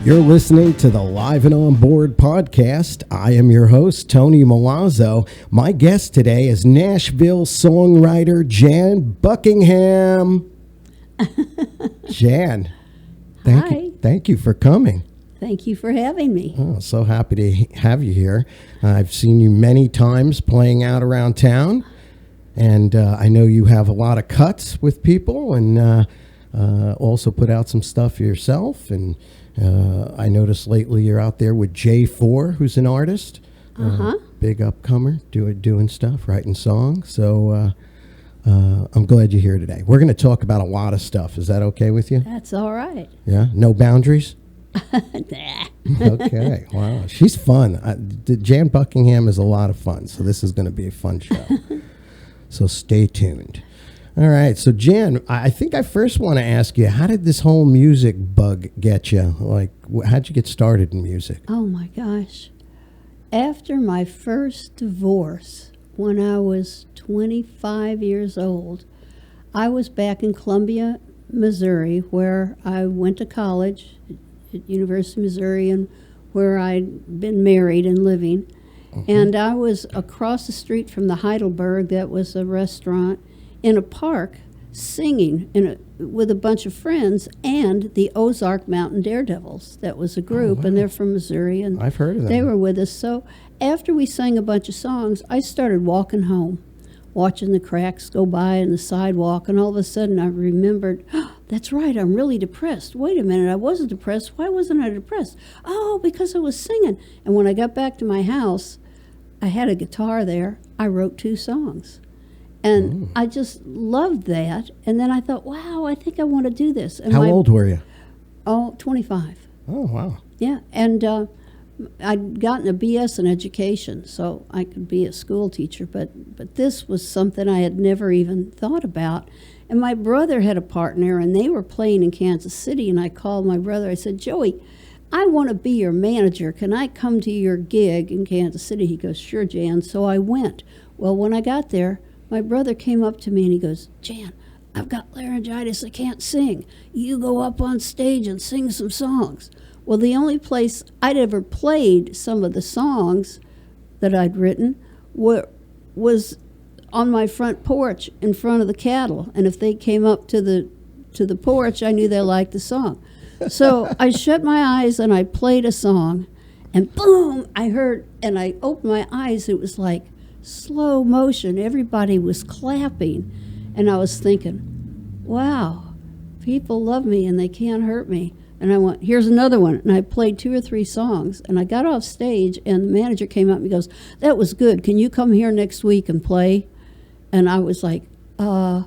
You're listening to the Live and Onboard Podcast. I am your host, Tony Milazzo. My guest today is Nashville songwriter Jan Buckingham. Jan, thank you for coming. Thank you for having me. Oh, so happy to have you here. I've seen you many times playing out around town, and I know you have a lot of cuts with people, and also put out some stuff yourself. And I noticed lately you're out there with J4, who's an artist, big upcomer, doing stuff, writing songs. So I'm glad you're here today. We're going to talk about a lot of stuff. Is that okay with you? That's all right. Yeah? No boundaries? Nah. Okay. Wow. She's fun. Jan Buckingham is a lot of fun. So this is going to be a fun show. So stay tuned. All right. So, Jan, I think I first want to ask you, how did this whole music bug get you? Like, how'd you get started in music? Oh, my gosh. After my first divorce, when I was 25 years old, I was back in Columbia, Missouri, where I went to college at University of Missouri, and where I'd been married and living. And I was across the street from the Heidelberg, that was a restaurant, in a park singing with a bunch of friends and the Ozark Mountain Daredevils. That was a group, and they're from Missouri, and I've heard of them. They were with us. So after we sang a bunch of songs, I started walking home, watching the cracks go by in the sidewalk, and all of a sudden I remembered, that's right, I'm really depressed. Wait a minute, I wasn't depressed. Why wasn't I depressed? Oh, because I was singing. And when I got back to my house, I had a guitar there. I wrote 2 songs. And I just loved that. And then I thought, wow, I think I want to do this. And How old were you? Oh, 25. Oh, wow. Yeah. And I'd gotten a BS in education, so I could be a school teacher. But this was something I had never even thought about. And my brother had a partner, and they were playing in Kansas City. And I called my brother. I said, Joey, I want to be your manager. Can I come to your gig in Kansas City? He goes, sure, Jan. So I went. Well, when I got there, my brother came up to me and he goes, Jan, I've got laryngitis. I can't sing. You go up on stage and sing some songs. Well, the only place I'd ever played some of the songs that I'd written was on my front porch in front of the cattle. And if they came up to the porch, I knew they liked the song. So I shut my eyes and I played a song, and boom, I heard, and I opened my eyes. It was like slow motion. Everybody was clapping, and I was thinking, wow, people love me and they can't hurt me. And I went, here's another one. And I played 2 or 3 songs, and I got off stage, and the manager came up and he goes, that was good. Can you come here next week and play? And I was like, I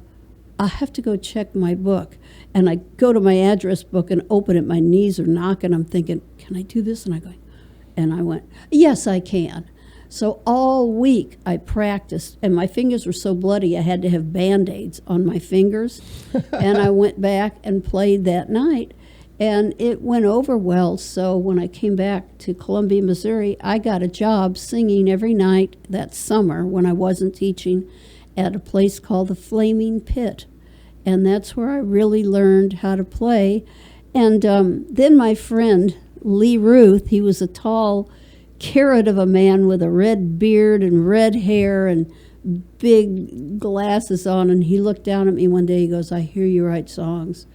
have to go check my book. And I go to my address book and open it. My knees are knocking. I'm thinking, can I do this? And I went, yes, I can. So all week I practiced, and my fingers were so bloody I had to have Band-Aids on my fingers. And I went back and played that night, and it went over well. So when I came back to Columbia, Missouri, I got a job singing every night that summer when I wasn't teaching at a place called the Flaming Pit. And that's where I really learned how to play. And then my friend, Lee Ruth, he was a tall carrot of a man with a red beard and red hair and big glasses on. And he looked down at me one day, he goes, I hear you write songs.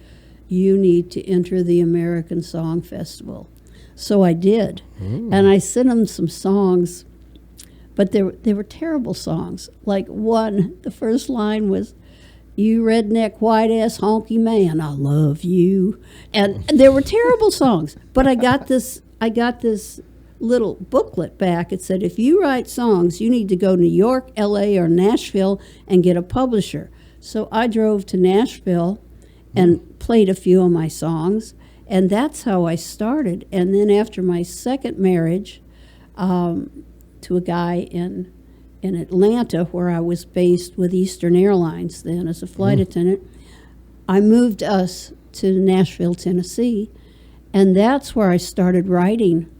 You need to enter the American Song Festival. So I did. And I sent him some songs, but they were terrible songs. Like one, the first line was, you redneck white-ass honky man, I love you. And they were terrible songs. But I got this little booklet back. It said, if you write songs, you need to go to New York, L.A., or Nashville and get a publisher. So I drove to Nashville and played a few of my songs, and that's how I started. And then after my second marriage to a guy in Atlanta, where I was based with Eastern Airlines then as a flight attendant, I moved us to Nashville, Tennessee, and that's where I started writing,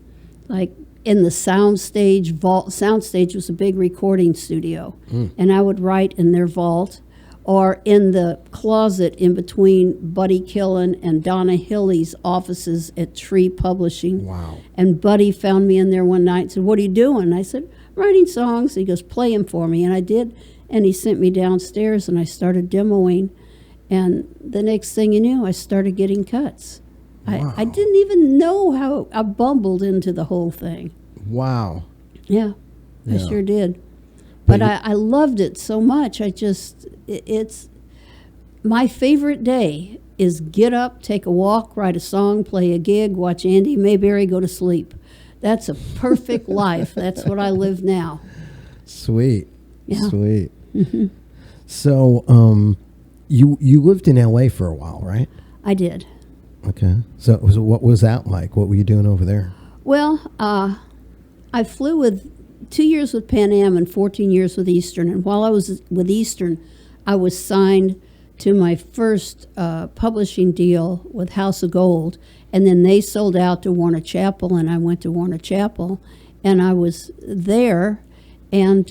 like in the soundstage vault. Soundstage was a big recording studio, and I would write in their vault, or in the closet in between Buddy Killen and Donna Hilley's offices at Tree Publishing. Wow. And Buddy found me in there one night and said, "What are you doing?" I said, "Writing songs." He goes, "Play them for me." And I did. And he sent me downstairs and I started demoing. And the next thing you knew, I started getting cuts. Wow. I didn't even know how I bumbled into the whole thing. Wow. Yeah, I Yeah. sure did. But But I loved it so much. It's my favorite day is get up, take a walk, write a song, play a gig, watch Andy Mayberry, go to sleep. That's a perfect life. That's what I live now. Sweet. Yeah. Sweet. So, you lived in L.A. for a while, right? I did. Okay. So what was that like? What were you doing over there? Well, I flew with 2 years with Pan Am and 14 years with Eastern. And while I was with Eastern, I was signed to my first publishing deal with House of Gold. And then they sold out to Warner Chappell, and I went to Warner Chappell. And I was there, and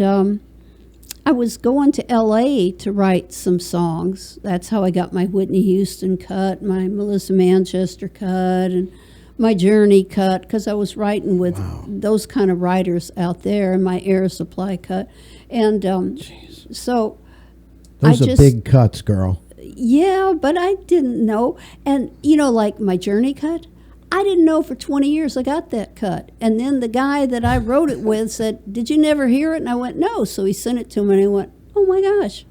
I was going to L.A. to write some songs. That's how I got my Whitney Houston cut, my Melissa Manchester cut, and my Journey cut, because I was writing with those kind of writers out there, and my Air Supply cut. And so Those I are just, big cuts, girl. yeah, but I didn't know. And, you know, like my Journey cut, I didn't know for 20 years I got that cut. And then the guy that I wrote it with said, "Did you never hear it?" And I went, "No." So he sent it to me, and I went, "Oh, my gosh."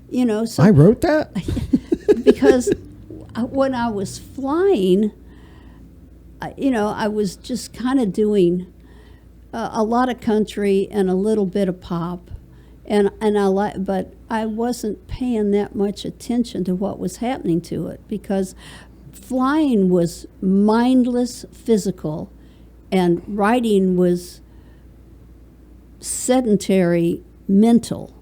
You know, so I wrote that? because when I was flying, I was just kind of doing a lot of country and a little bit of pop, and but I wasn't paying that much attention to what was happening to it, because flying was mindless physical, and writing was sedentary mental.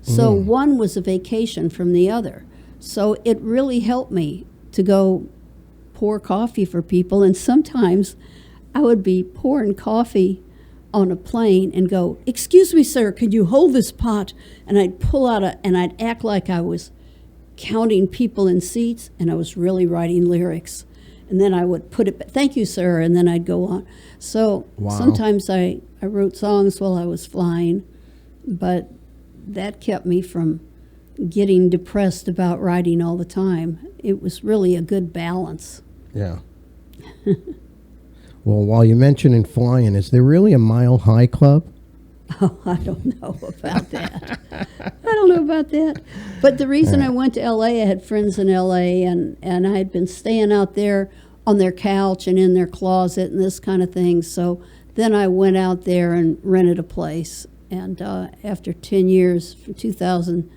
So one was a vacation from the other. So it really helped me to go pour coffee for people. And sometimes I would be pouring coffee on a plane and go, "Excuse me, sir, could you hold this pot?" And I'd pull out and I'd act like I was counting people in seats, and I was really writing lyrics. And then I would put it, "Thank you, sir," and then I'd go on. So sometimes I wrote songs while I was flying, but that kept me from getting depressed about writing all the time. It was really a good balance. Yeah. Well, while you're mentioning flying, is there really a Mile High Club? Oh, I don't know about that. I don't know about that. But the reason I went to L.A., I had friends in L.A., and I had been staying out there on their couch and in their closet and this kind of thing. So then I went out there and rented a place. And after 10 years, from 2000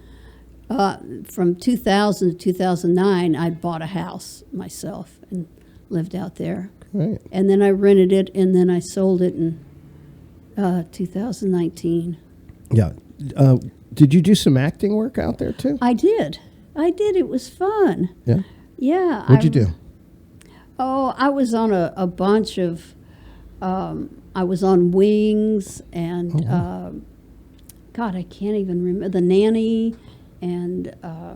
to 2009, I bought a house myself and lived out there. Right. And then I rented it, and then I sold it in 2019. Yeah. Did you do some acting work out there too? I did. It was fun. Yeah. Yeah. What'd you do? Oh, I was on a bunch of, I was on Wings and, God, I can't even remember, The Nanny, and I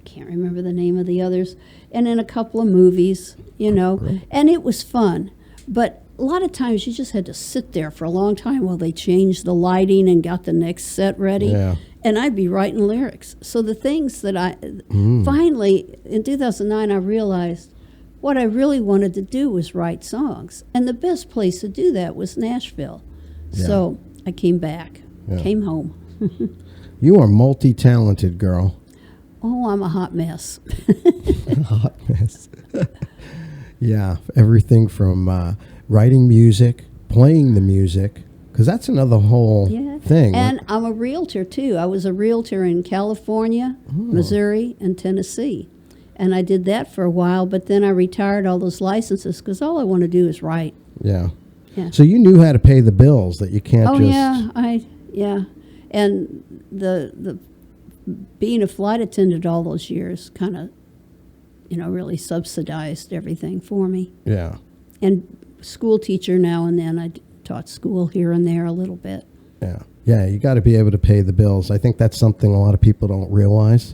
can't remember the name of the others, and in a couple of movies, Right. and it was fun. But a lot of times you just had to sit there for a long time while they changed the lighting and got the next set ready. Yeah. And I'd be writing lyrics. So the things that finally, in 2009, I realized what I really wanted to do was write songs. And the best place to do that was Nashville. Yeah. So I came back, came home. You are multi-talented, girl. Oh, I'm a hot mess. Hot mess. Yeah, everything from writing music, playing the music, because that's another whole thing. And I'm a realtor, too. I was a realtor in California, Missouri, and Tennessee. And I did that for a while, but then I retired all those licenses because all I want to do is write. Yeah. Yeah. So you knew how to pay the bills, that you can't Oh, just... yeah. And the being a flight attendant all those years kind of, really subsidized everything for me. Yeah. And school teacher now and then. I taught school here and there a little bit. Yeah. Yeah, you got to be able to pay the bills. I think that's something a lot of people don't realize.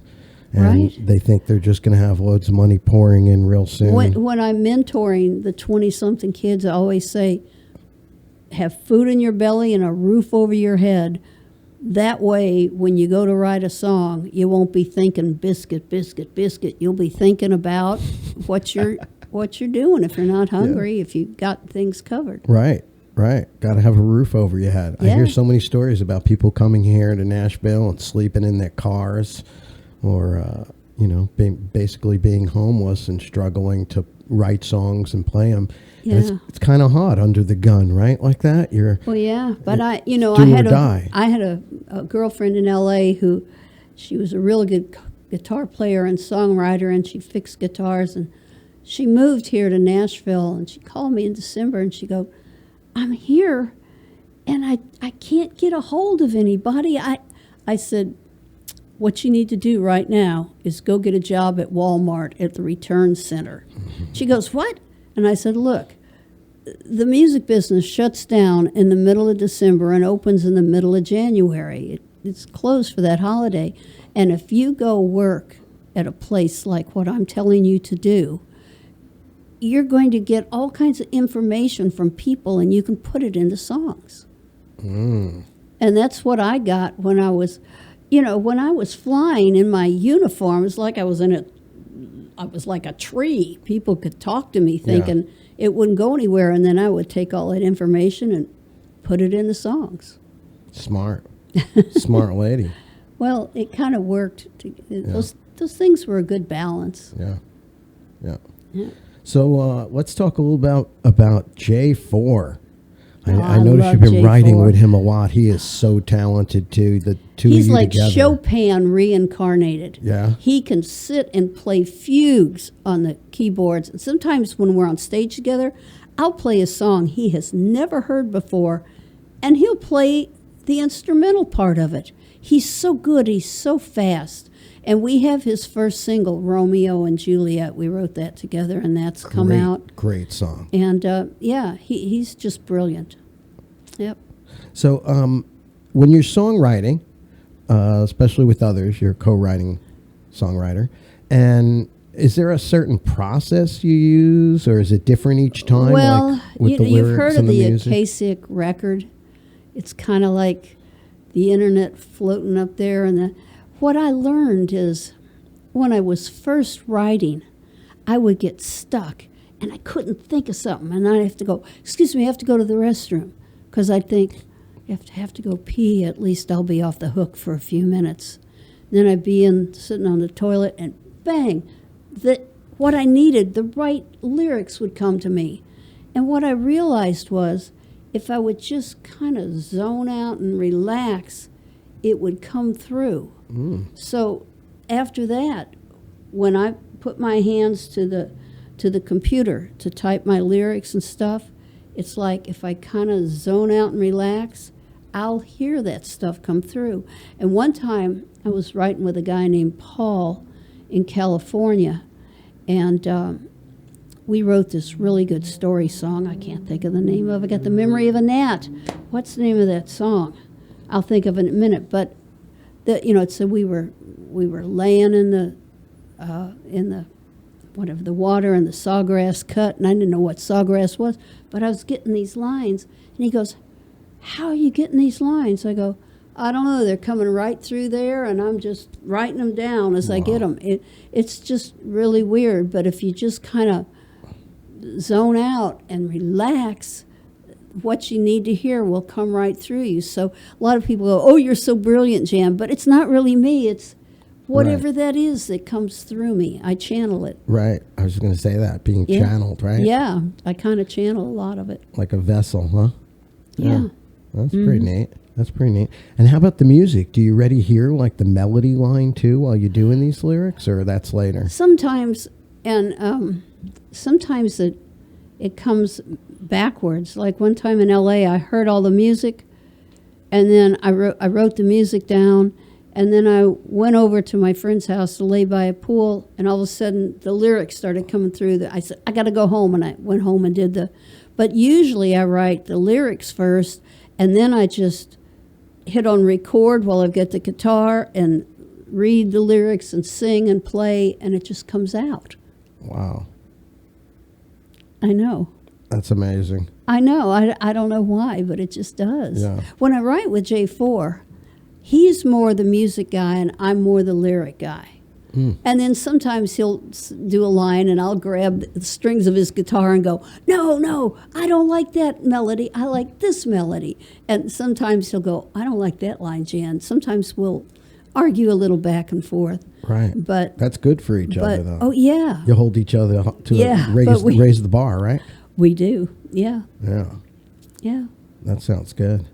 And Right. they think they're just going to have loads of money pouring in real soon. When I'm mentoring the 20-something kids, I always say, have food in your belly and a roof over your head. That way, when you go to write a song, you won't be thinking biscuit, biscuit, biscuit. You'll be thinking about what you're doing. If you're not hungry, if you got things covered. Right. Got to have a roof over your head. I hear Yeah. so many stories about people coming here to Nashville and sleeping in their cars, or basically being homeless and struggling to write songs and play them. Yeah. And it's kind of hard under the gun, right? Like that. Well, yeah, but I do had or die. I had a girlfriend in L.A. who, she was a real good guitar player and songwriter, and she fixed guitars, and she moved here to Nashville, and she called me in December, and she go, I'm here, and I can't get a hold of anybody. I said, what you need to do right now is go get a job at Walmart at the return center. She goes, what? And I said, look, the music business shuts down in the middle of December and opens in the middle of January. It's closed for that holiday. And if you go work at a place like what I'm telling you to do, you're going to get all kinds of information from people, and you can put it into songs. And that's what I got when I was, when I was flying in my uniform. It's like I was like a tree. People could talk to me thinking it wouldn't go anywhere, and then I would take all that information and put it in the songs. Smart lady. Well, it kind of worked. Those things were a good balance. Yeah. So let's talk a little about J4. I noticed love you've been J4. writing with him a lot. He is so talented too. The two He's of you like together. Chopin reincarnated. Yeah. He can sit and play fugues on the keyboards. And sometimes when we're on stage together, I'll play a song he has never heard before, and he'll play the instrumental part of it. He's so good. He's so fast. And we have his first single, Romeo and Juliet. We wrote that together, and that's come out. Great song. And, he's just brilliant. Yep. So when you're songwriting, especially with others, you're a co-writing songwriter, and is there a certain process you use, or is it different each time? Well, like with the you've lyrics heard of and the music? Akasic record. It's kind of like the internet floating up there. And what I learned is when I was first writing, I would get stuck, and I couldn't think of something. And I'd have to go, excuse me, I have to go to the restroom. Because I'd think, have to go pee, at least I'll be off the hook for a few minutes. Then I'd be sitting on the toilet, and bang, what I needed, the right lyrics would come to me. And what I realized was, if I would just kind of zone out and relax, it would come through. So after that, when I put my hands to the computer to type my lyrics and stuff, it's like if I kind of zone out and relax, I'll hear that stuff come through. And one time I was writing with a guy named Paul in California, and we wrote this really good story song. I can't think of the name of it. I got the memory of a gnat. What's the name of that song? I'll think of it in a minute. But it said we were laying in the whatever, the water, and the sawgrass cut, and I didn't know what sawgrass was, but I was getting these lines, and he goes, how are you getting these lines? I go, I don't know, they're coming right through there, and I'm just writing them down as I get them. It's just really weird, but if you just kind of zone out and relax, what you need to hear will come right through you. So a lot of people go, oh, you're so brilliant, Jan, but it's not really me, it's whatever that is that comes through me. I channel it. Right. I was going to say that, being channeled, right? Yeah, I kind of channel a lot of it. Like a vessel, huh? Yeah. That's pretty neat. That's pretty neat. And how about the music? Do you already hear like the melody line too while you're doing these lyrics, or that's later? Sometimes, and sometimes it comes backwards. Like one time in L.A., I heard all the music, and then I wrote the music down, and then I went over to my friend's house to lay by a pool, and all of a sudden the lyrics started coming through. I said, I got to go home, and I went home and but usually I write the lyrics first, and then I just hit on record while I've got the guitar and read the lyrics and sing and play, and it just comes out. Wow. I know. That's amazing. I know. I don't know why, but it just does. Yeah. When I write with J4, he's more the music guy and I'm more the lyric guy. And then sometimes he'll do a line and I'll grab the strings of his guitar and go, no, I don't like that melody. I like this melody. And sometimes he'll go, I don't like that line, Jan. Sometimes we'll argue a little back and forth. Right. But that's good for each other, though. Oh, yeah. You hold each other to we- raise the bar, right? We do. Yeah. Yeah. Yeah. That sounds good.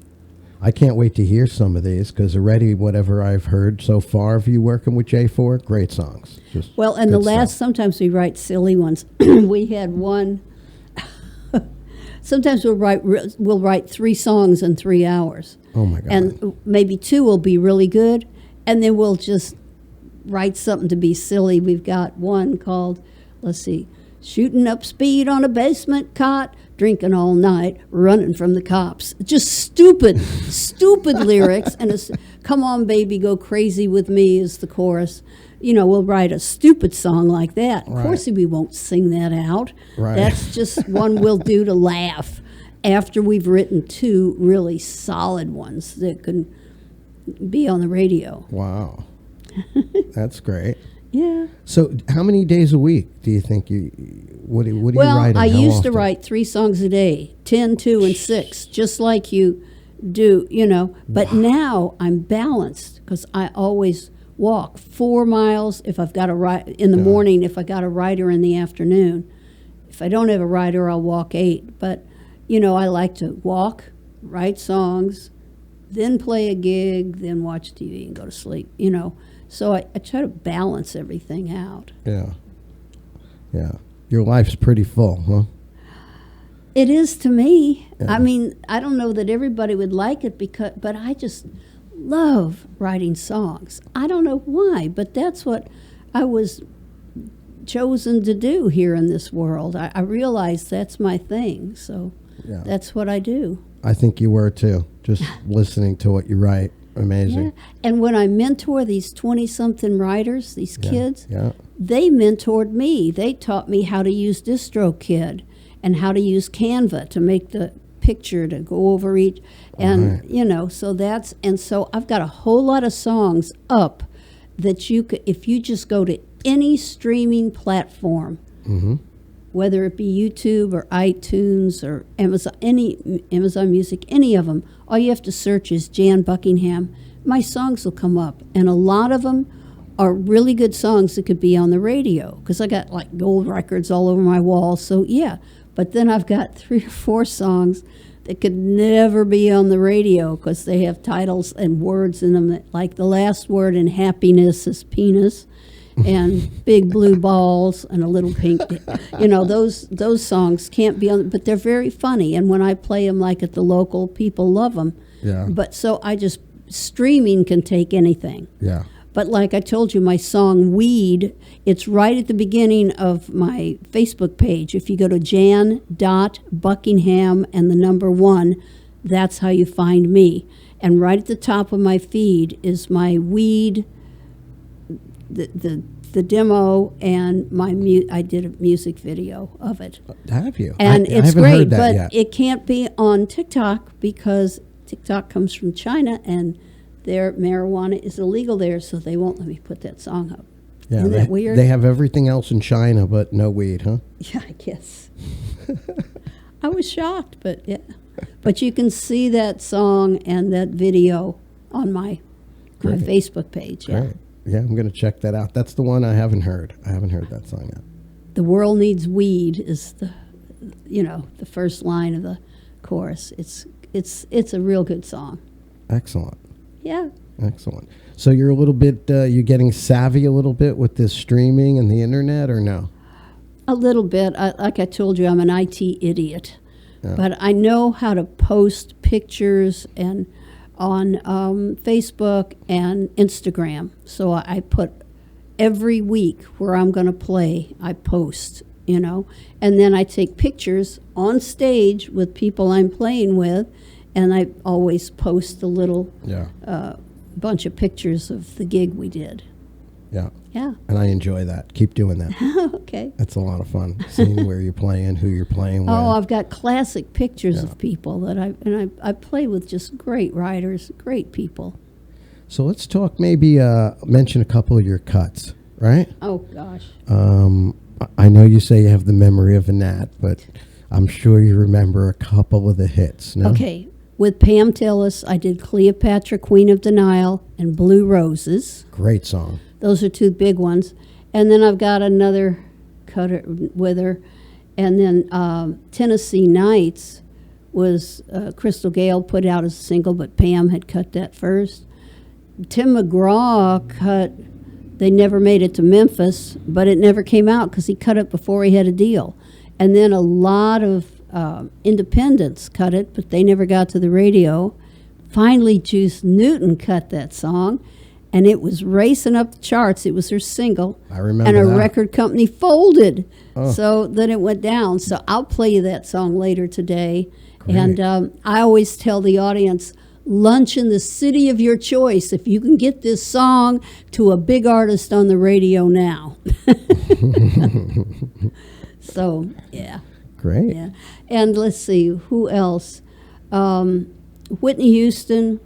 I can't wait to hear some of these because already whatever I've heard so far of you working with J4, great songs. Just well, and good the last, stuff. sometimes we write silly ones. We had one. Sometimes we'll write 3 songs in 3 hours. Oh my God. And maybe 2 will be really good, and then we'll just write something to be silly. We've got one called, let's see, shooting up speed on a basement cot, drinking all night, running from the cops. Just stupid lyrics. And it's, come on, baby, go crazy with me is the chorus. You know, we'll write a stupid song like that. Of course, we won't sing that out. Right. That's just one we'll do to laugh after we've written 2 really solid ones that can be on the radio. Wow. That's great. Yeah. So how many days a week do you think what do you write? Well, I used to often? write 3 songs a day, 10, 2, and 6, just like you do, you know. But now I'm balanced because I always walk 4 miles if I've got in the morning, if I got a rider in the afternoon. If I don't have a rider, I'll walk 8. But, you know, I like to walk, write songs, then play a gig, then watch TV and go to sleep, you know. So I try to balance everything out. Yeah. Yeah. Your life's pretty full, huh? It is to me. Yeah. I mean, I don't know that everybody would like it but I just love writing songs. I don't know why, but that's what I was chosen to do here in this world. I realize that's my thing, so that's what I do. I think you were too, just listening to what you write. Amazing. Yeah. And when I mentor these 20-something writers, these kids, they mentored me. They taught me how to use DistroKid and how to use Canva to make the picture to go over each. And, you know, so so I've got a whole lot of songs up that you could, if you just go to any streaming platform, whether it be YouTube or iTunes or Amazon Music, any of them, all you have to search is Jan Buckingham. My songs will come up, and a lot of them are really good songs that could be on the radio because I got like gold records all over my wall. So yeah, but then I've got 3 or 4 songs that could never be on the radio because they have titles and words in them that, like the last word in happiness is penis. And big blue balls and a little pink, you know, those songs can't be on, but they're very funny. And when I play them, like at the local, people love them. Yeah. But so streaming can take anything. Yeah. But like I told you, my song Weed, it's right at the beginning of my Facebook page. If you go to jan.buckingham and the number 1, that's how you find me. And right at the top of my feed is my Weed, the demo, and I did a music video of it. Have you? And I it's haven't great, heard that but yet. it can't be on TikTok because TikTok comes from China and their marijuana is illegal there, so they won't let me put that song up. Yeah, Isn't that weird? They have everything else in China, but no weed, huh? Yeah, I guess. I was shocked, but yeah. But you can see that song and that video on my Facebook page. Yeah. Great. Yeah, I'm going to check that out. That's the one I haven't heard. I haven't heard that song yet. The world needs weed is the first line of the chorus. It's a real good song. Excellent. Yeah. Excellent. So you're a little bit, you're getting savvy a little bit with this streaming and the internet, or no? A little bit. Like I told you, I'm an IT idiot. Yeah. But I know how to post pictures and on Facebook and Instagram. So I put every week where I'm going to play, I post, you know. And then I take pictures on stage with people I'm playing with, and I always post a little Yeah. bunch of pictures of the gig we did. Yeah. Yeah. And I enjoy that. Keep doing that. Okay. That's a lot of fun. Seeing where you're playing, who you're playing with. Oh, I've got classic pictures Yeah. of people that I play with just great writers, great people. So let's talk, maybe mention a couple of your cuts, right? Oh, gosh. I know you say you have the memory of a gnat, but I'm sure you remember a couple of the hits, no? Okay. With Pam Tillis, I did Cleopatra, Queen of Denial, and Blue Roses. Great song. Those are two big ones. And then I've got another cut with her. And then Tennessee Nights was Crystal Gale put out as a single, but Pam had cut that first. Tim McGraw cut They Never Made It to Memphis, but it never came out because he cut it before he had a deal. And then a lot of independents cut it, but they never got to the radio. Finally, Juice Newton cut that song, and it was racing up the charts. It was her single. I remember and a that. record company folded, Oh. so then it went down. So I'll play you that song later today. Great. And I always tell the audience, lunch in the city of your choice. If you can get this song to a big artist on the radio now. So, yeah. Great. Yeah. And let's see, who else? Whitney Houston,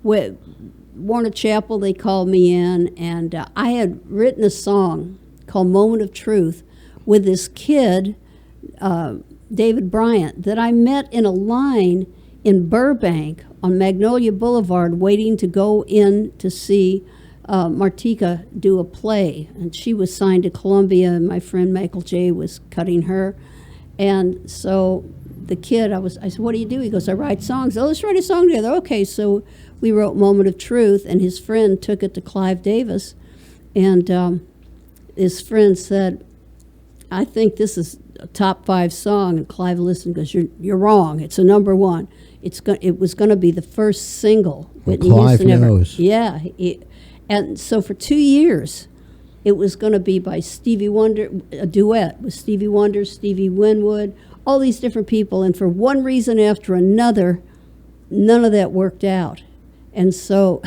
Warner Chappell, they called me in, and I had written a song called Moment of Truth with this kid, David Bryant, that I met in a line in Burbank on Magnolia Boulevard waiting to go in to see Martika do a play. And she was signed to Columbia, and my friend Michael J. was cutting her. And so the kid, I said, what do you do? He goes, I write songs. Oh, let's write a song together. Okay, so we wrote Moment of Truth, and his friend took it to Clive Davis. And his friend said, I think this is a top 5 song. And Clive listened and goes, you're wrong. It's a number 1. It was going to be the first single. Well, Whitney Clive Houston ever. knows. Yeah. And so for 2 years, it was going to be by Stevie Wonder, a duet with Stevie Wonder, Stevie Winwood, all these different people. And for one reason after another, none of that worked out. And so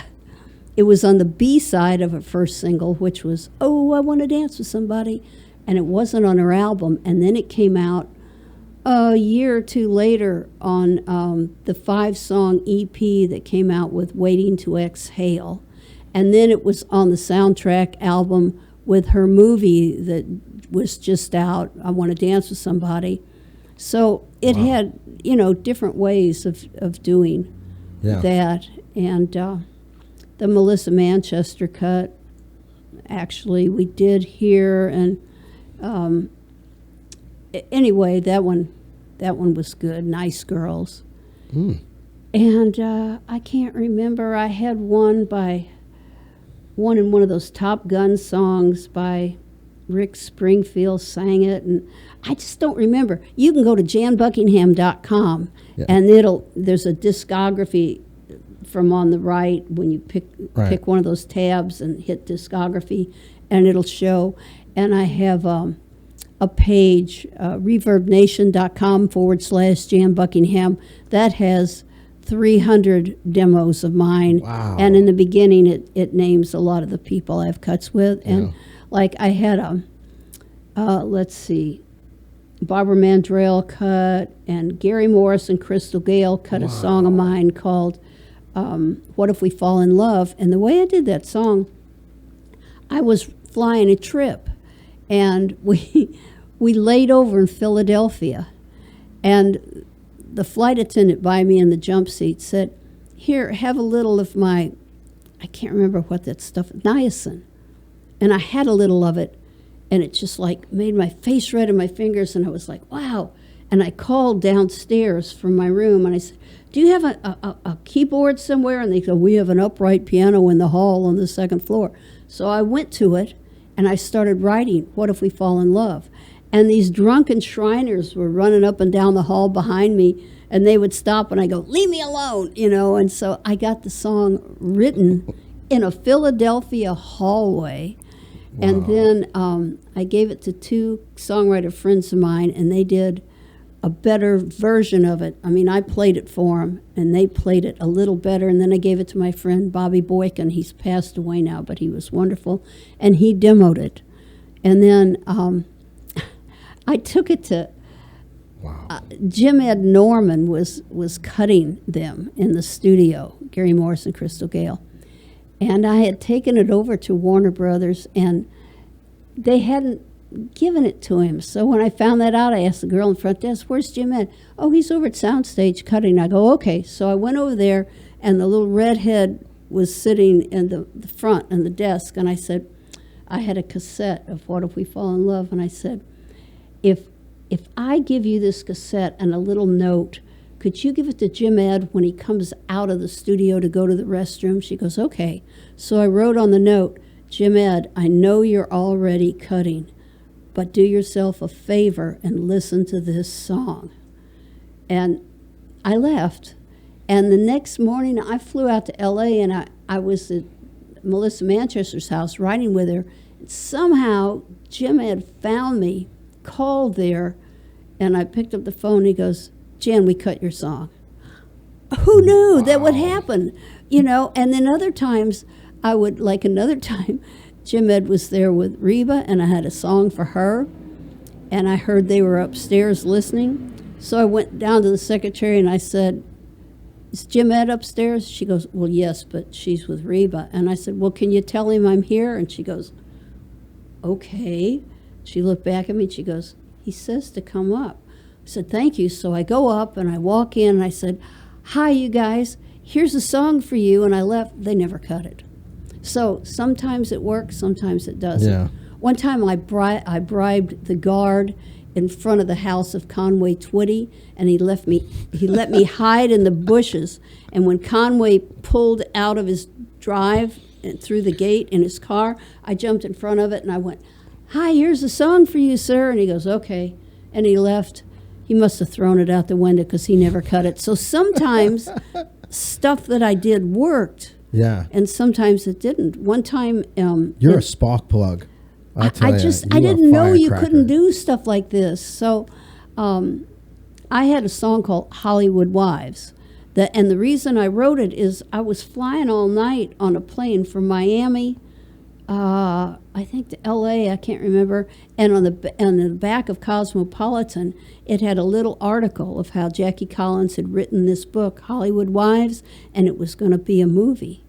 it was on the B side of her first single, which was, Oh, I Want to Dance with Somebody. And it wasn't on her album. And then it came out a year or 2 later on the 5-song EP that came out with Waiting to Exhale. And then it was on the soundtrack album with her movie that was just out, I Want to Dance with Somebody. So it had, different ways of doing that. And the Melissa Manchester cut, actually, we did here. And anyway, that one was good. Nice Girls. Mm. And I can't remember. I had one in one of those Top Gun songs by Rick Springfield sang it, and I just don't remember. You can go to janbuckingham.com, and there's a discography from on the right when you pick one of those tabs and hit discography, and it'll show. And I have a page, reverbnation.com/Jan Buckingham, that has 300 demos of mine. Wow. And in the beginning, it names a lot of the people I have cuts with. And like I had let's see, Barbara Mandrell cut, and Gary Morris and Crystal Gale cut a song of mine called What If We Fall in Love. And the way I did that song, I was flying a trip, and we laid over in Philadelphia, and the flight attendant by me in the jump seat said, here, have a little of my, I can't remember what that stuff, niacin. And I had a little of it, and it just like made my face red and my fingers, and I was like, wow. And I called downstairs from my room, and I said, do you have a keyboard somewhere? And they said, we have an upright piano in the hall on the 2nd floor. So I went to it, and I started writing, What If We Fall in Love? And these drunken Shriners were running up and down the hall behind me, and they would stop, and I go, leave me alone, And so I got the song written in a Philadelphia hallway. Wow. And then I gave it to 2 songwriter friends of mine, and they did a better version of it. I mean, I played it for them, and they played it a little better, and then I gave it to my friend Bobby Boykin. He's passed away now, but he was wonderful, and he demoed it. And then I took it to Jim Ed Norman was cutting them in the studio, Gary Morris and Crystal Gale. And I had taken it over to Warner Brothers, and they hadn't given it to him. So when I found that out, I asked the girl in front desk, "Where's Jim Ed?" "Oh, he's over at Soundstage cutting." I go, "Okay." So I went over there, and the little redhead was sitting in the front in the desk, and I said, I had a cassette of What If We Fall in Love, and I said, if I give you this cassette and a little note, could you give it to Jim Ed when he comes out of the studio to go to the restroom? She goes, "Okay." So I wrote on the note, "Jim Ed, I know you're already cutting, but do yourself a favor and listen to this song." And I left. And the next morning, I flew out to L.A., and I was at Melissa Manchester's house writing with her. And somehow, Jim Ed found me, called there, and I picked up the phone. He goes, "Jan, we cut your song." Who knew that would happen? You know, and then other times, another time, Jim Ed was there with Reba, and I had a song for her, and I heard they were upstairs listening. So I went down to the secretary, and I said, "Is Jim Ed upstairs?" She goes, "Well, yes, but she's with Reba." And I said, "Well, can you tell him I'm here?" And she goes, "Okay." She looked back at me, and she goes, "He says to come up." I said, "Thank you." So I go up, and I walk in, and I said, "Hi, you guys. Here's a song for you." And I left. They never cut it. So sometimes it works, sometimes it doesn't. Yeah. One time I bribed the guard in front of the house of Conway Twitty, and he let me hide in the bushes. And when Conway pulled out of his drive and through the gate in his car, I jumped in front of it, and I went, "Hi, here's a song for you, sir." And he goes, "Okay." And he left. He must have thrown it out the window because he never cut it. So sometimes stuff that I did worked. Yeah. And sometimes it didn't. One time... You're a spark plug. I didn't know you couldn't do stuff like this. So I had a song called Hollywood Wives. And the reason I wrote it is I was flying all night on a plane from Miami, I think to L.A., I can't remember. And on the back of Cosmopolitan, it had a little article of how Jackie Collins had written this book, Hollywood Wives, and it was going to be a movie.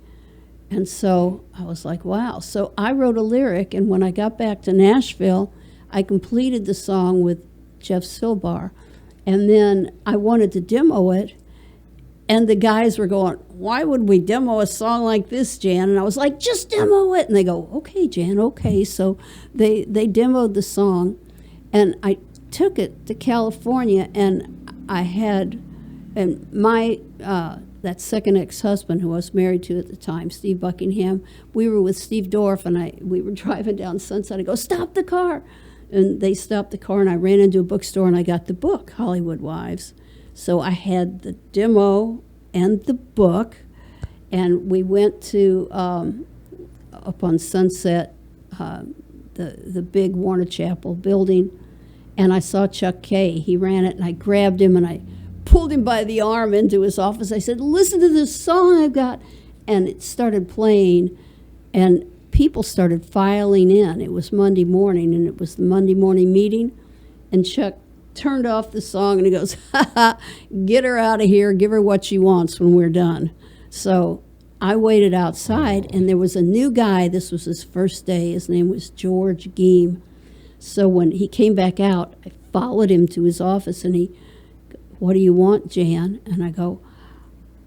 And so I was like, wow. So I wrote a lyric, and when I got back to Nashville, I completed the song with Jeff Silbar. And then I wanted to demo it, and the guys were going, "Why would we demo a song like this, Jan?" And I was like, "Just demo it." And they go, "Okay, Jan, okay." So they demoed the song, and I took it to California, and my that second ex-husband who I was married to at the time, Steve Buckingham, we were with Steve Dorff, and we were driving down Sunset. I go, "Stop the car." And they stopped the car, and I ran into a bookstore, and I got the book, Hollywood Wives. So I had the demo and the book, and we went to up on Sunset, the big Warner Chapel building, and I saw Chuck Kay. He ran it, and I grabbed him, and I pulled him by the arm into his office. I said, "Listen to this song I've got." And it started playing, and people started filing in. It was Monday morning, and it was the Monday morning meeting, and Chuck turned off the song, and he goes, "Ha ha, get her out of here, give her what she wants when we're done." So I waited outside, and there was a new guy. This was his first day. His name was George Geem. So when he came back out, I followed him to his office, and he, "What do you want, Jan?" And I go,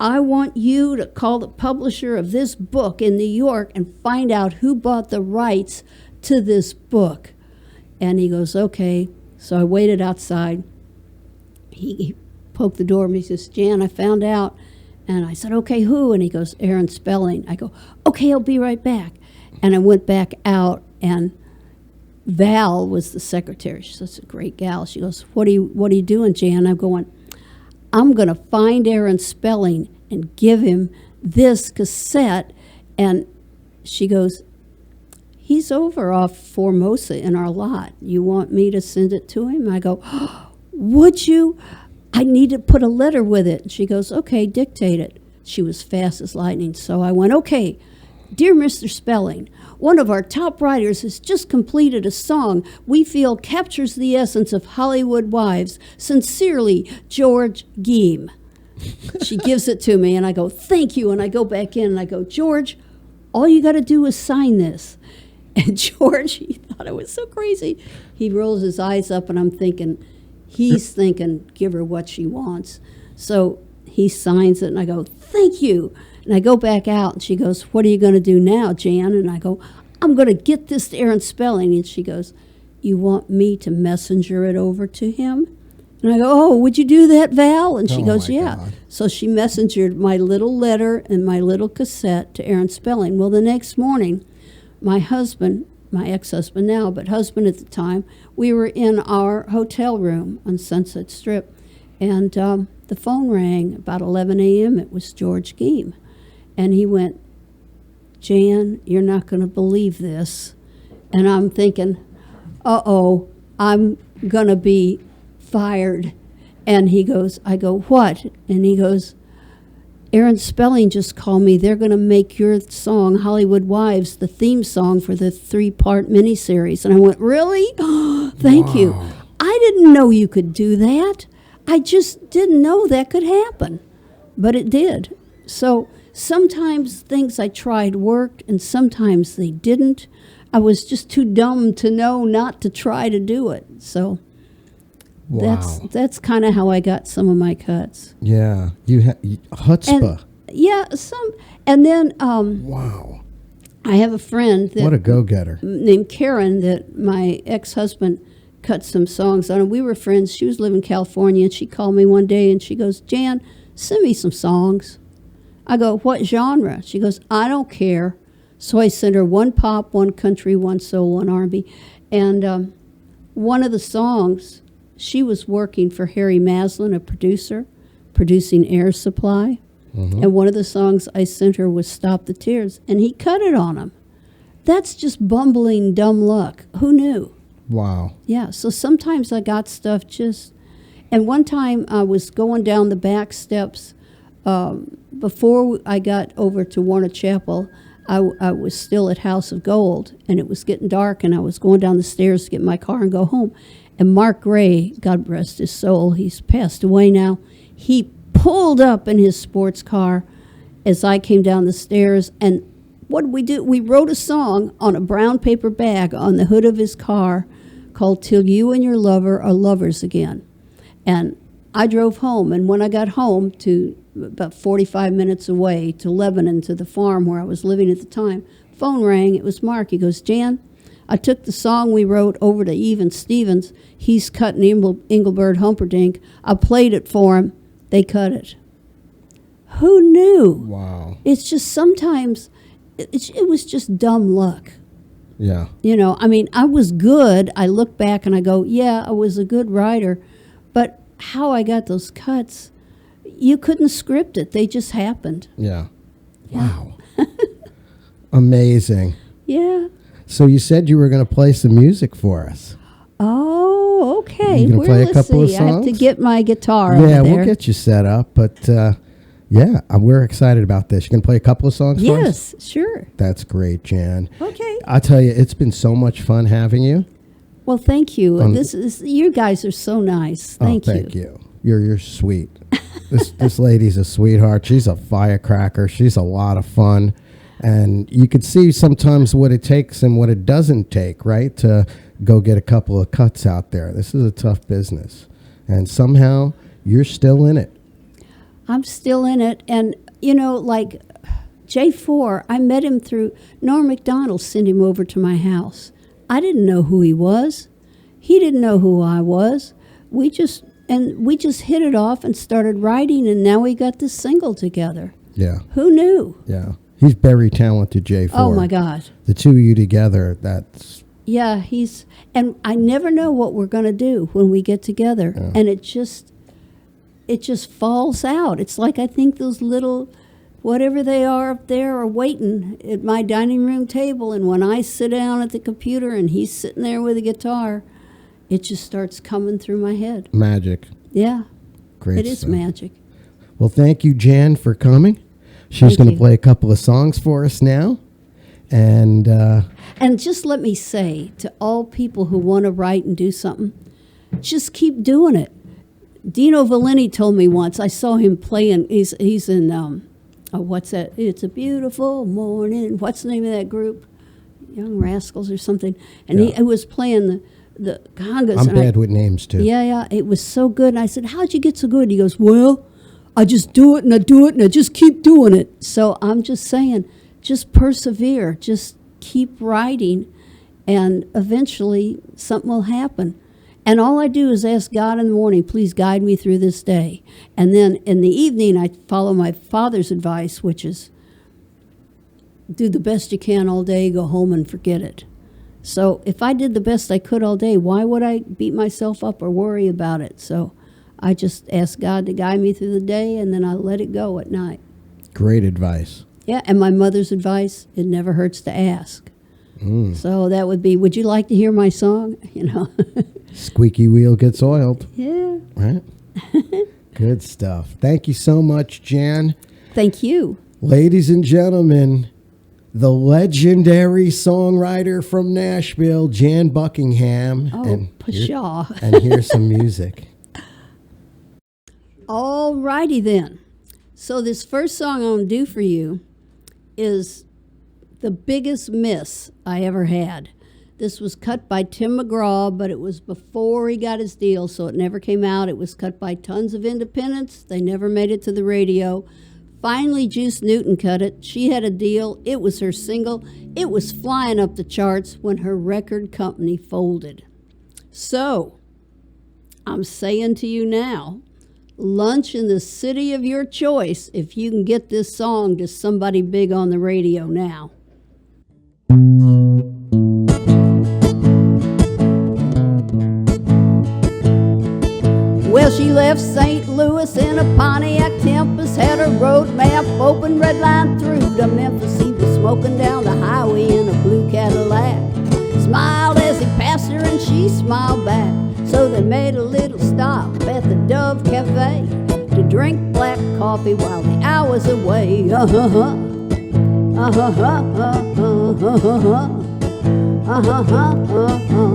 "I want you to call the publisher of this book in New York and find out who bought the rights to this book." And he goes, "Okay." So I waited outside. He poked the door, and he says, "Jan, I found out." And I said, "Okay, who?" And he goes, "Aaron Spelling." I go, "Okay, I'll be right back." And I went back out, and Val was the secretary. She's such a great gal. She goes, what are you doing, Jan?" I'm going, "I'm going to find Aaron Spelling and give him this cassette." And she goes, "He's over off Formosa in our lot. You want me to send it to him?" I go, "Oh, would you? I need to put a letter with it. And she goes, okay, dictate it. She was fast as lightning. So I went, okay, dear Mr. Spelling, one of our top writers has just completed a song we feel captures the essence of Hollywood wives. Sincerely, George Geam. She gives it to me, and I go, thank you. And I go back in, and I go, George, all you got to do is sign this. And George, he thought I was so crazy. He rolls his eyes up, and I'm thinking, he's thinking, give her what she wants. So he signs it, and I go, thank you. And I go back out, and she goes, what are you going to do now, Jan? And I go, I'm going to get this to Aaron Spelling. And she goes, you want me to messenger it over to him? And I go, oh, would you do that, Val? And she goes, yeah. God. So she messengered my little letter and my little cassette to Aaron Spelling. Well, the next morning, my husband, my ex-husband now, but husband at the time, we were in our hotel room on Sunset Strip, and the phone rang about 11 a.m. It was George Geam. And he went, Jan, you're not going to believe this. And I'm thinking, uh-oh, I'm going to be fired. And he goes, I go, what? And he goes, Aaron Spelling just called me. They're going to make your song, Hollywood Wives, the theme song for the 3-part miniseries. And I went, really? Thank you. I didn't know you could do that. I just didn't know that could happen. But it did. So sometimes things I tried worked, and sometimes they didn't. I was just too dumb to know not to try to do it. So that's kind of how I got some of my cuts. Yeah, chutzpah. And then Wow. I have a friend that What a go-getter. named Karen that my ex-husband cut some songs on. And we were friends. She was living in California, and she called me one day, and she goes, Jan, send me some songs. I go, what genre? She goes, I don't care. So I sent her one pop, one country, one soul, one R&B. And one of the songs, she was working for Harry Maslin, a producer, producing Air Supply. Mm-hmm. And one of the songs I sent her was Stop the Tears. And he cut it on him. That's just bumbling dumb luck. Who knew? Wow. Yeah, so sometimes I got stuff just... And one time I was going down the back steps before I got over to Warner Chapel. I was still at House of Gold, and it was getting dark, and I was going down the stairs to get in my car and go home. And Mark Gray, God rest his soul, he's passed away now, he pulled up in his sports car as I came down the stairs, and what did we do? We wrote a song on a brown paper bag on the hood of his car called Till You and Your Lover Are Lovers Again. And I drove home, and when I got home to about 45 minutes away to Lebanon, to the farm where I was living at the time, phone rang. It was Mark. He goes, Jan, I took the song we wrote over to Even Stevens. He's cutting Engelbert Humperdinck. I played it for him. They cut it. Who knew? Wow. It's just sometimes, it was just dumb luck. Yeah. You know, I mean, I was good. I look back and I go, yeah, I was a good writer. But how I got those cuts, you couldn't script it. They just happened. Yeah. Wow. Amazing. Yeah. So you said you were going to play some music for us. Oh, okay. You going to play a couple of songs? I have to get my guitar Yeah, over there. we'll get you set up. But, yeah, we're excited about this. You going to play a couple of songs for us? Yes, sure. That's great, Jan. Okay. I tell you, it's been so much fun having you. Well, thank you. You guys are so nice. Thank you. You're sweet. This lady's a sweetheart. She's a firecracker. She's a lot of fun. And you could see sometimes what it takes and what it doesn't take, right, to go get a couple of cuts out there. This is a tough business. And somehow you're still in it. I'm still in it. And, you know, like J4, I met him through Norm MacDonald sent him over to my house. I didn't know who he was. He didn't know who I was. We just hit it off and started writing, and now we got this single together. Yeah. Who knew? Yeah. He's very talented, J4. Oh, my God. The two of you together, that's... Yeah, and I never know what we're going to do when we get together. Yeah. And it just falls out. It's like I think those little, whatever they are up there are waiting at my dining room table. And when I sit down at the computer and he's sitting there with a guitar, it just starts coming through my head. Magic. Yeah. Great It is stuff. magic. Well, thank you, Jan, for coming. She's Thank going to you. play a couple of songs for us now. And And just let me say to all people who want to write and do something, just keep doing it. Dino Valenti told me once, I saw him playing, he's in, what's that? It's a Beautiful Morning. What's the name of that group? Young Rascals or something. And Yeah. he was playing the congas. I'm and I- bad with names, too. Yeah, it was so good. And I said, how'd you get so good? He goes, well, I just do it and I do it and I just keep doing it. So I'm just saying, just persevere, just keep writing, and eventually something will happen. And all I do is ask God in the morning, please guide me through this day. And then in the evening, I follow my father's advice, which is do the best you can all day, go home and forget it. So if I did the best I could all day, why would I beat myself up or worry about it? So I just ask God to guide me through the day, and then I let it go at night. Great advice. Yeah, and my mother's advice, it never hurts to ask. So that would be, would you like to hear my song? You know. Squeaky wheel gets oiled. Yeah. Right? Good stuff. Thank you so much, Jan. Thank you. Ladies and gentlemen, the legendary songwriter from Nashville, Jan Buckingham. Oh, pshaw. And here's some music. All righty then. So this first song I'm going to do for you is the biggest miss I ever had. This was cut by Tim McGraw, but it was before he got his deal, so it never came out. It was cut by tons of independents. They never made it to the radio. Finally, Juice Newton cut it. She had a deal. It was her single. It was flying up the charts when her record company folded. So, I'm saying to you now, lunch in the city of your choice if you can get this song to somebody big on the radio now. Well, she left St. Louis in a Pontiac Tempest, had her road map open, red line through to Memphis. He was smoking down the highway in a blue Cadillac. Smiled as he passed her and she smiled back. So they made a little stop at the Dove Cafe to drink black coffee while the hours away.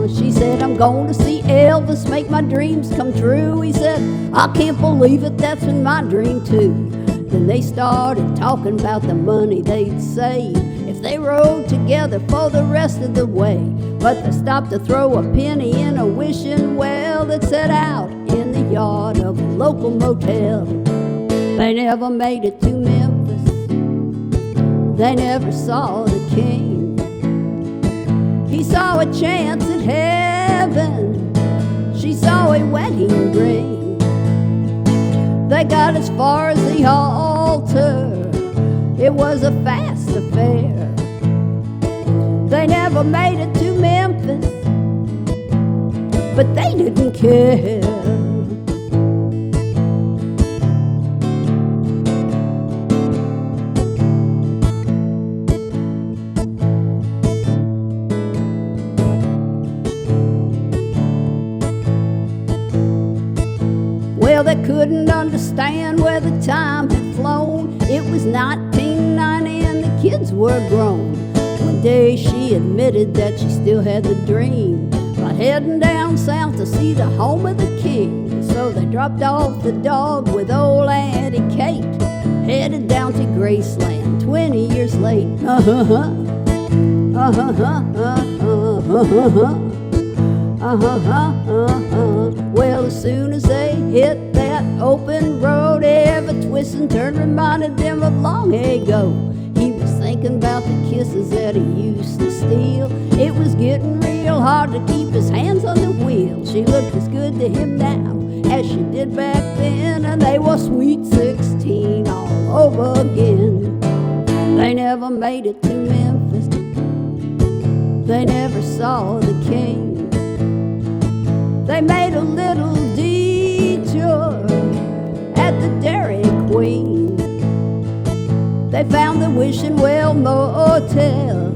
She said, I'm going to see Elvis, make my dreams come true. He said, I can't believe it, that's been my dream too. Then they started talking about the money they'd save if they rode together for the rest of the way. But they stopped to throw a penny in a wishing well that set out in the yard of a local motel. They never made it to Memphis. They never saw the king. He saw a chance at heaven. She saw a wedding ring. They got as far as the altar. It was a fast affair. They never made it to Memphis, but they didn't care. Well, they couldn't understand where the time had flown. It was 1990 and the kids were grown. One day she admitted that she still had the dream about heading down south to see the home of the king. So they dropped off the dog with old Auntie Kate, headed down to Graceland 20 years late. Well, as soon as they hit that open road, every twist and turn reminded them of long ago. He was thinking about the kisses that he used to steal. It was getting real hard to keep his hands on the wheel. She looked as good to him now as she did back then, and they were sweet 16 all over again. They never made it to Memphis. They never saw the king. They made a little detour at the Dairy Queen. They found the Wishing Well Motel.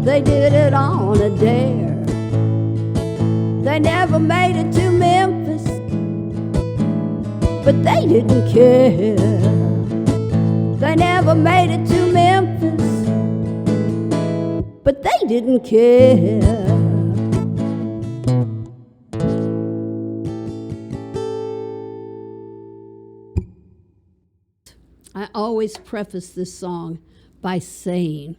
They did it on a dare. They never made it to Memphis, but they didn't care. They never made it to Memphis, but they didn't care. I always preface this song by saying,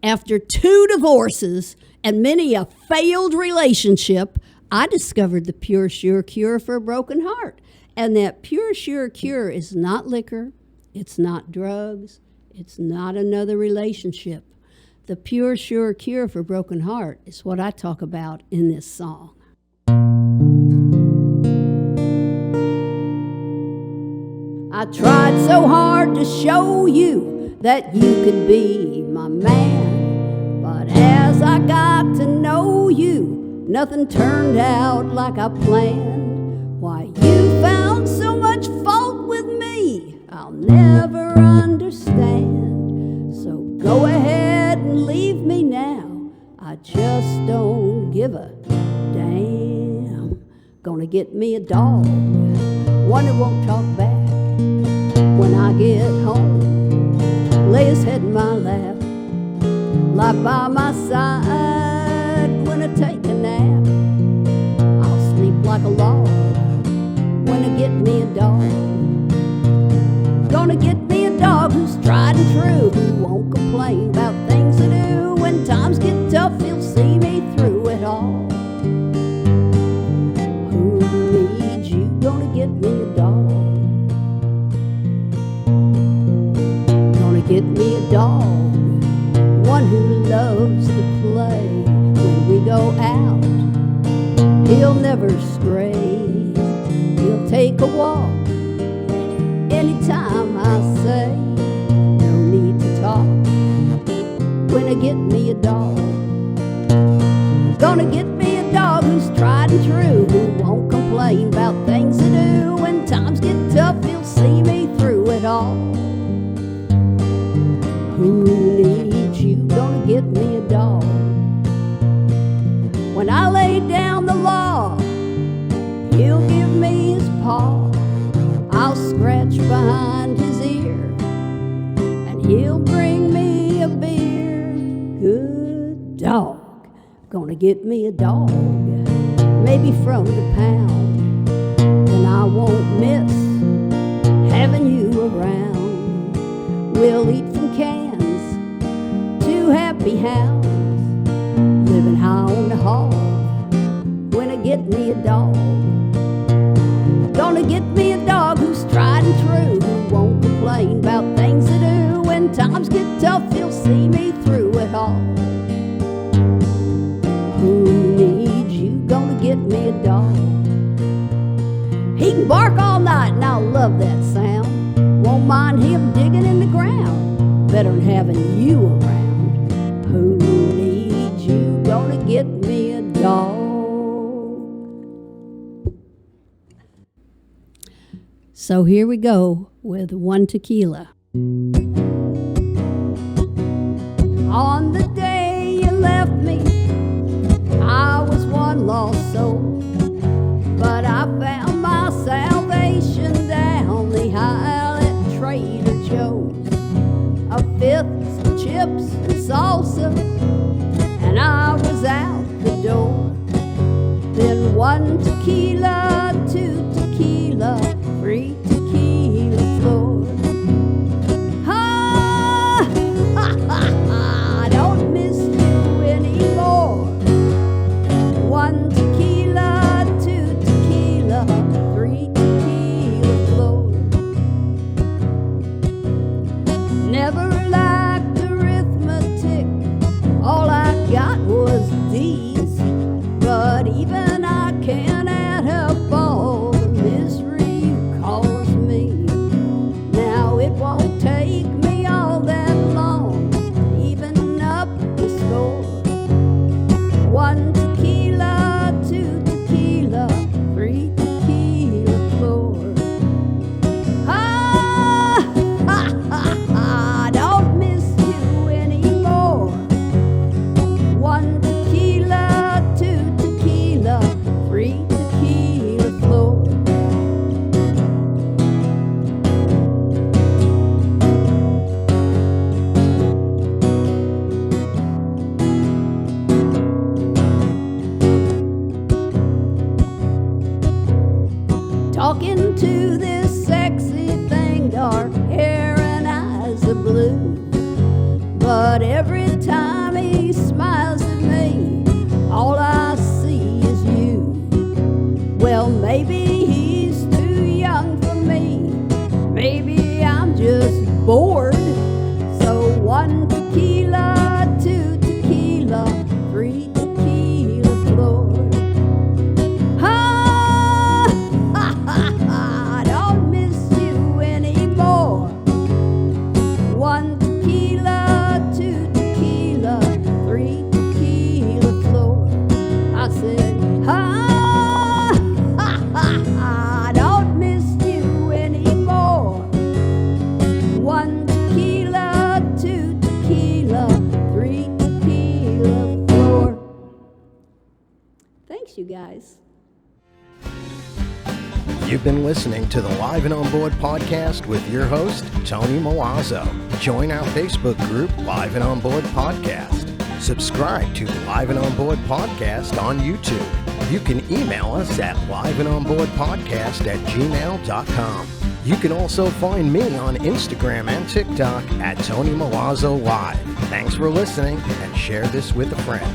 after 2 divorces and many a failed relationship, I discovered the pure, sure cure for a broken heart. And that pure, sure cure is not liquor, it's not drugs, it's not another relationship. The pure, sure cure for a broken heart is what I talk about in this song. I tried so hard to show you that you could be my man, but as I got to know you, nothing turned out like I planned. Why you found so much fault with me, I'll never understand. So go ahead and leave me now, I just don't give a damn. Gonna get me a dog, one that won't talk back when I get home. Lay his head in my lap, lie by my side when I take a nap. I'll sleep like a log when I get me a dog. Gonna get me a dog who's tried and true, who won't complain about things to do. When times get tough, he'll see me through it all. Who needs you? Gonna get me a dog. Get me a dog, one who loves to play. When we go out, he'll never stray. He'll take a walk anytime I say. No need to talk when I get me a dog. Gonna get me a dog who's tried and true, who won't complain about things to do. When times get tough, he'll see me through it all. Who needs you? Gonna get me a dog. When I lay down the law, he'll give me his paw. I'll scratch behind his ear, and he'll bring me a beer. Good dog. Gonna get me a dog, maybe from the pound. Then I won't miss having you around. We'll eat from cans, happy hounds, living high on the hog. When I get me a dog, gonna get me a dog who's tried and true, who won't complain about things to do. When times get tough, he'll see me through it all. Who needs you? Gonna get me a dog. He can bark all night and I'll love that sound. Won't mind him digging in the ground, better than having you around. Who needs you? Gonna get me a dog. So here we go with one tequila. On the day you left me, I was one lost soul, but I found my salvation down the aisle at Trader Joe's. A fifth, some chips and salsa, and I was out the door. Then one tequila, two tequila, three tequila floor. Ha, ha, ha, ha, I don't miss you anymore. One tequila, two tequila, three tequila floor. Never liked arithmetic, all I got was D's, but even I can't add up all the misery you cause me. Now it won't take me all that long to even up the score. One tequila, two tequila, three tequila floor. Ah, ha, ha, ha, don't miss But every time he smiles at me, all I see is you. Well, maybe he's too young for me. Maybe I'm just bored. So 1 tequila, 2 tequila, 3 tequila floor. I don't miss you anymore. 1 tequila, 2 tequila, 3 tequila floor. I said, I don't miss you anymore. 1 tequila, 2 tequila, 3 tequila floor. Thanks, you guys. You've been listening to the Live and Onboard podcast with your host, Tony Milazzo. Join our Facebook group, Live and Onboard Podcast. Subscribe to Live and Onboard Podcast on YouTube. You can email us at liveandonboardpodcast@gmail.com. You can also find me on Instagram and TikTok at Tony Milazzo Live. Thanks for listening and share this with a friend.